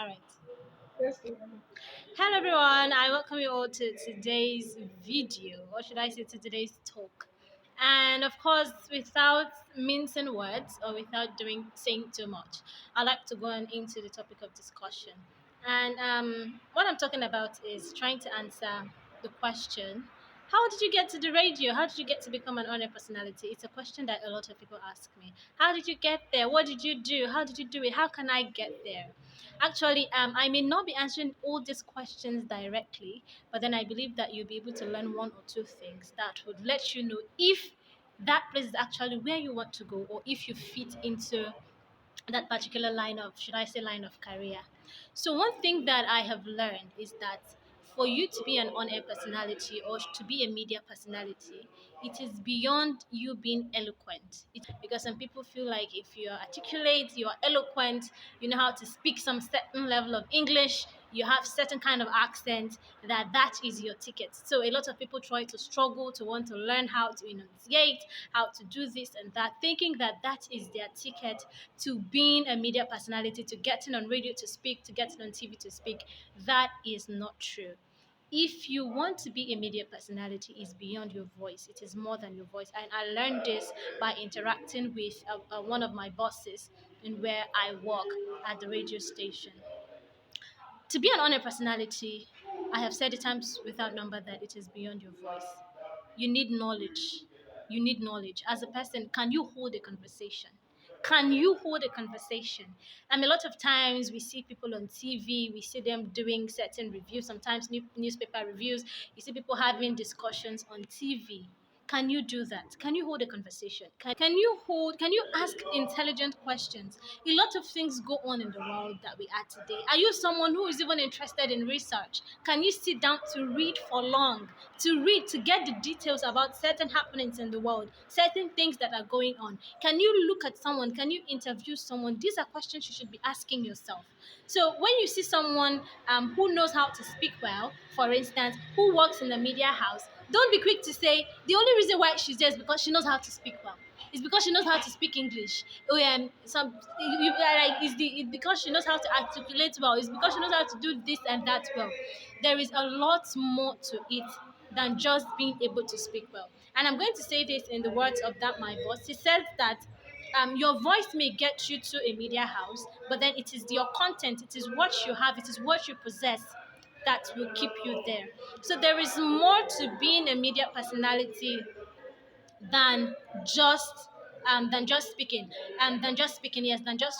All right. Hello, everyone. I welcome you all to today's video, or should I say to today's talk. And of course, without mincing words or without saying too much, I'd like to go on into the topic of discussion. And what I'm talking about is trying to answer the question: how did you get to the radio? How did you get to become an honor personality? It's a question that a lot of people ask me. How did you get there? What did you do? How did you do it? How can I get there? Actually, I may not be answering all these questions directly, but then I believe that you'll be able to learn one or two things that would let you know if that place is actually where you want to go or if you fit into that particular line of, should I say, line of career. So one thing that I have learned is that for you to be an on-air personality or to be a media personality, it is beyond you being eloquent. Because some people feel like if you're articulate, you're eloquent, you know how to speak some certain level of English, you have certain kind of accent, that is your ticket. So a lot of people try to struggle to want to learn how to enunciate, how to do this and that, thinking that that is their ticket to being a media personality, to getting on radio to speak, to getting on TV to speak. That is not true. If you want to be a media personality, it's beyond your voice. It is more than your voice. And I learned this by interacting with one of my bosses in where I work at the radio station. To be an honor personality, I have said it times without number that it is beyond your voice. You need knowledge. You need knowledge. As a person, can you hold a conversation? Can you hold a conversation? A lot of times we see people on TV, we see them doing certain reviews, sometimes newspaper reviews. You see people having discussions on TV. Can you do that? Can you hold a conversation? Can you ask intelligent questions? A lot of things go on in the world that we are today. Are you someone who is even interested in research? Can you sit down to read for long? To read, to get the details about certain happenings in the world, certain things that are going on? Can you look at someone? Can you interview someone? These are questions you should be asking yourself. So when you see someone who knows how to speak well, for instance, who works in the media house, don't be quick to say the only reason why she's there is because she knows how to speak well. It's because she knows how to speak English. It's because she knows how to articulate well. It's because she knows how to do this and that well. There is a lot more to it than just being able to speak well. And I'm going to say this in the words of that my boss. He said that your voice may get you to a media house, but then it is your content, it is what you have, it is what you possess that will keep you there. So there is more to being a media personality than just than just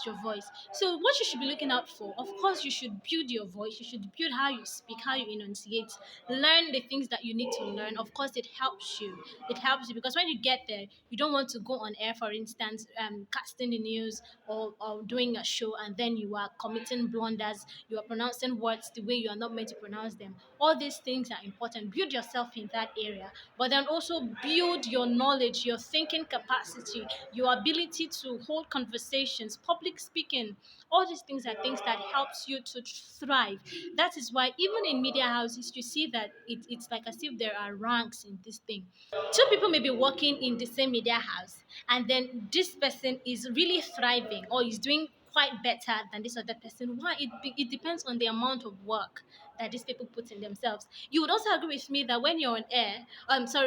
your voice. So what you should be looking out for, of course, you should build your voice, you should build how you speak, how you enunciate, learn the things that you need to learn. Of course, it helps you because when you get there, you don't want to go on air, for instance, casting the news or doing a show, and then you are committing blunders, you are pronouncing words the way you are not meant to pronounce them. All these things are important. Build yourself in that area, but then also build your knowledge, your thinking capacity, your ability to hold conversations, public speaking. All these things are things that helps you to thrive. That is why even in media houses, you see that it's like as if there are ranks in this thing. Two people may be working in the same media house, and then this person is really thriving or is doing quite better than this other person. Why? It depends on the amount of work that these people put in themselves. You would also agree with me that when you're on air,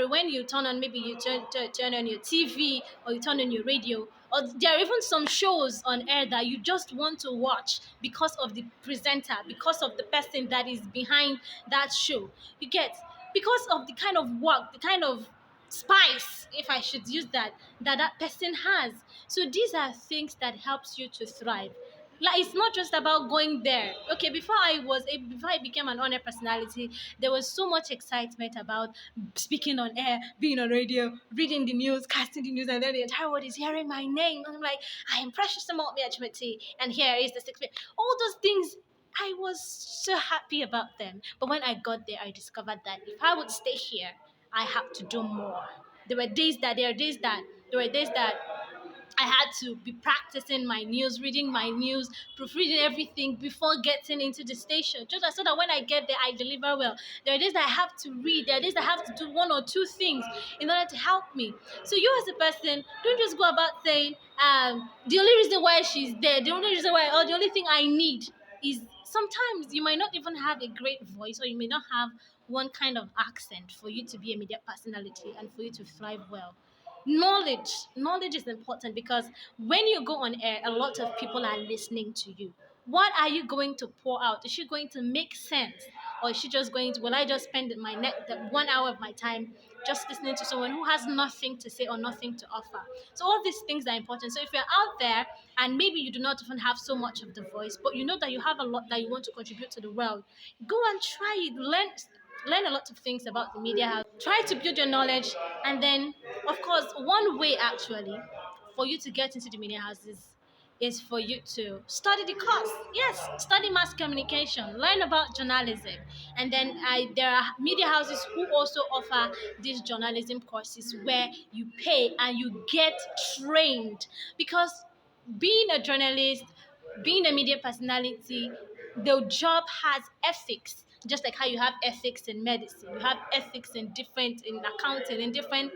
when you turn on, maybe you turn on your TV or you turn on your radio, or there are even some shows on air that you just want to watch because of the presenter, because of the person that is behind that show. You get, because of the kind of work, the kind of spice, if I should use that person has. So these are things that helps you to thrive. Like, it's not just about going there. Okay, before I became an honor personality, there was so much excitement about speaking on air, being on radio, reading the news, casting the news, and then the entire world is hearing my name. And I'm like, I am Precious Amount Miachimati, and here is the sixth. All those things, I was so happy about them. But when I got there, I discovered that if I would stay here, I have to do more. There were days that I had to be practicing my news, reading my news, proofreading everything before getting into the station. Just so that when I get there, I deliver well. There are days that I have to read. There are days that I have to do one or two things in order to help me. So you as a person, don't just go about saying, the only reason why she's there, the only reason why, or the only thing I need is sometimes you might not even have a great voice, or you may not have one kind of accent for you to be a media personality and for you to thrive well. Knowledge is important, because when you go on air, a lot of people are listening to you. What are you going to pour out? Is she going to make sense, or is she just going to, will I just spend the 1 hour of my time just listening to someone who has nothing to say or nothing to offer? So all these things are important. So if you're out there and maybe you do not even have so much of the voice, but you know that you have a lot that you want to contribute to the world, go and try it. Learn a lot of things about the media house. Try to build your knowledge, and then, of course, one way actually for you to get into the media houses is for you to study the course. Yes, study mass communication, learn about journalism, and then there are media houses who also offer these journalism courses where you pay and you get trained, because being a journalist, being a media personality, the job has ethics. Just like how you have ethics in medicine, you have ethics in accounting, in different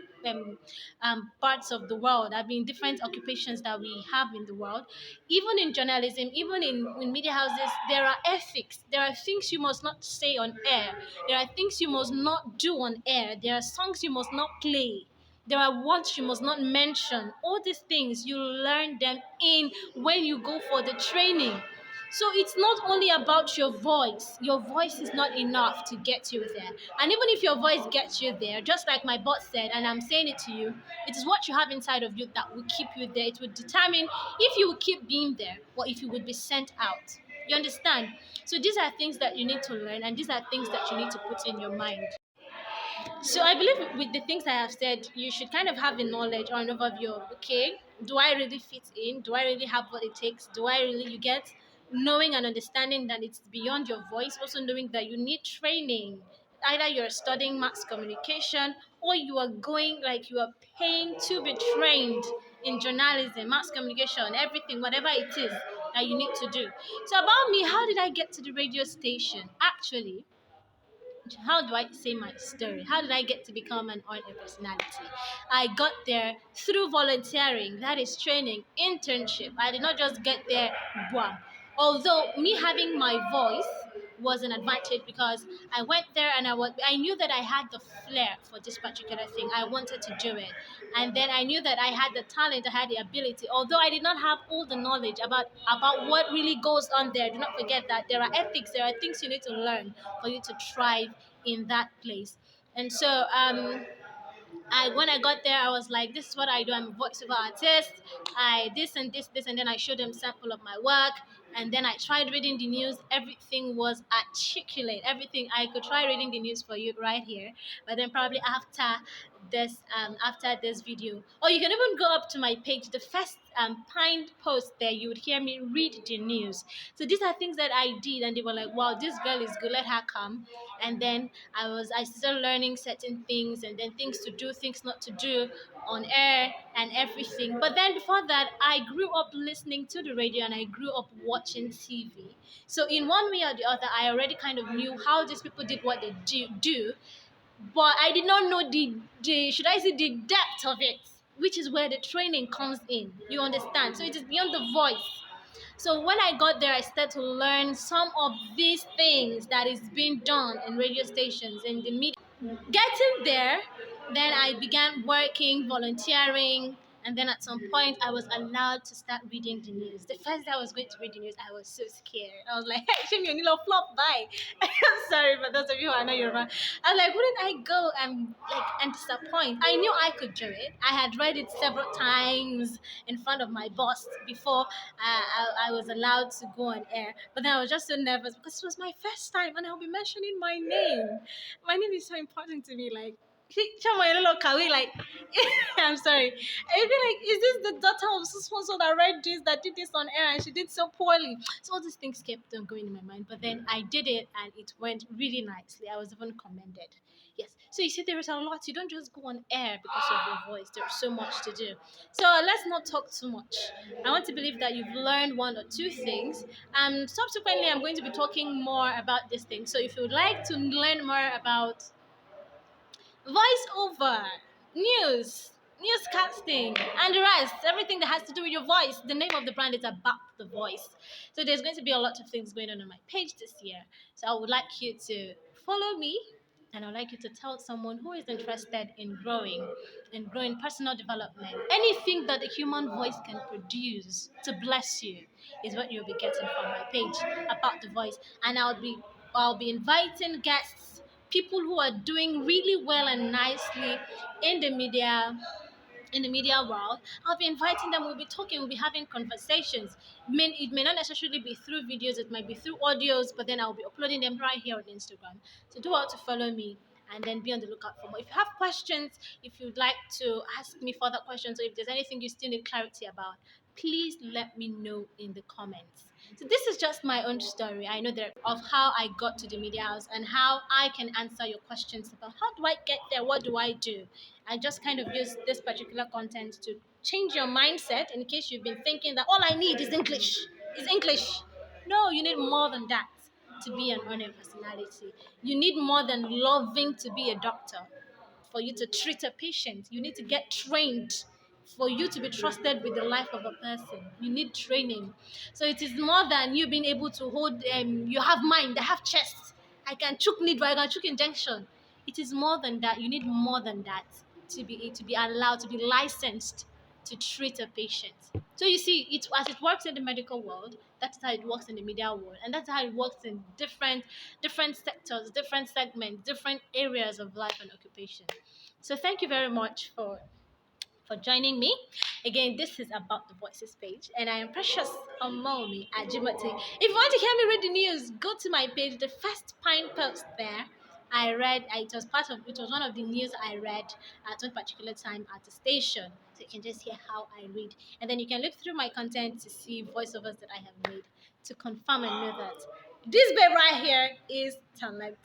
parts of the world. I mean, different occupations that we have in the world. Even in journalism, even in media houses, there are ethics. There are things you must not say on air. There are things you must not do on air. There are songs you must not play. There are words you must not mention. All these things you learn them in when you go for the training. So it's not only about your voice. Your voice is not enough to get you there. And even if your voice gets you there, just like my boss said, and I'm saying it to you, it is what you have inside of you that will keep you there. It will determine if you will keep being there or if you would be sent out. You understand? So these are things that you need to learn, and these are things that you need to put in your mind. So I believe with the things I have said, you should kind of have a knowledge or an overview of, okay, do I really fit in? Do I really have what it takes? Do I really, you get, knowing and understanding that it's beyond your voice, also knowing that you need training. Either you're studying mass communication, or you are going, like, you are paying to be trained in journalism, mass communication, everything, whatever it is that you need to do. So about me, how did I get to the radio station? Actually, how do I say my story? How did I get to become an on-air personality? I got there through volunteering, that is training, internship. I did not just get there, bam. Although me having my voice was an advantage, because I went there and I knew that I had the flair for this particular thing. I wanted to do it. And then I knew that I had the talent, I had the ability. Although I did not have all the knowledge about what really goes on there. Do not forget that there are ethics, there are things you need to learn for you to thrive in that place. And so I when I got there, I was like, this is what I do. I'm a voiceover artist. I this and this, and then I showed them sample of my work. And then I tried reading the news. Everything was articulate. Everything I could try reading the news for you right here. But then probably after this video, or you can even go up to my page. The first pinned post there, you would hear me read the news. So these are things that I did, and they were like, wow, this girl is good. Let her come. And then I started learning certain things, and then things to do, things not to do on air and everything. But then before that, I grew up listening to the radio, and I grew up watching TV. So in one way or the other, I already kind of knew how these people did what they do, but I did not know the should I say the depth of it, which is where the training comes in. You understand? So it is beyond the voice. So when I got there, I started to learn some of these things that is being done in radio stations, in the media. Getting there, then I began working, volunteering, and then at some point I was allowed to start reading the news. The first day I was going to read the news, I was so scared. I was like, hey, Shimi, you flop by. I'm sorry for those of you who are not Yoruba. I was like, wouldn't I go and disappoint? I knew I could do it. I had read it several times in front of my boss before I was allowed to go on air. But then I was just so nervous because it was my first time, and I'll be mentioning my name. My name is so important to me. Like, show my little kawi, like, I'm sorry. I'd be like, is this the daughter of so that read this, that did this on air, and she did so poorly? So all these things kept on going in my mind. But then I did it, and it went really nicely. I was even commended. Yes. So you see, there is a lot. You don't just go on air because of your voice. There's so much to do. So let's not talk too much. I want to believe that you've learned one or two things. Subsequently, I'm going to be talking more about this thing. So if you would like to learn more about voiceover, news, newscasting, and the rest, everything that has to do with your voice. The name of the brand is About the Voice. So there's going to be a lot of things going on my page this year. So I would like you to follow me, and I'd like you to tell someone who is interested in growing personal development. Anything that the human voice can produce to bless you is what you'll be getting from my page About the Voice. And I'll be inviting guests, people who are doing really well and nicely in the media world. I'll be inviting them. We'll be talking. We'll be having conversations. It may not necessarily be through videos. It might be through audios. But then I'll be uploading them right here on Instagram. So do out to follow me and then be on the lookout for more. If you have questions, if you'd like to ask me further questions, or if there's anything you still need clarity about, please let me know in the comments. So this is just my own story. I know that of how I got to the media house and how I can answer your questions about how do I get there, what do I do. I just kind of use this particular content to change your mindset in case you've been thinking that all I need is English. Is English. No, you need more than that to be an honest personality. You need more than loving to be a doctor for you to treat a patient. You need to get trained for you to be trusted with the life of a person. You need training. So it is more than you being able to hold, you have mind, I have chest. I can choke needle, I can choke injection. It is more than that. You need more than that to be allowed, to be licensed to treat a patient. So you see, as it works in the medical world, that's how it works in the media world, and that's how it works in different sectors, different segments, different areas of life and occupation. So thank you very much for joining me. Again, this is About the Voices page, and I am Precious Omomi Ajimati. If you want to hear me read the news, go to my page, the first pine post there. It was one of the news I read at one particular time at the station. So you can just hear how I read. And then you can look through my content to see voiceovers that I have made to confirm and know that this babe right here is talented.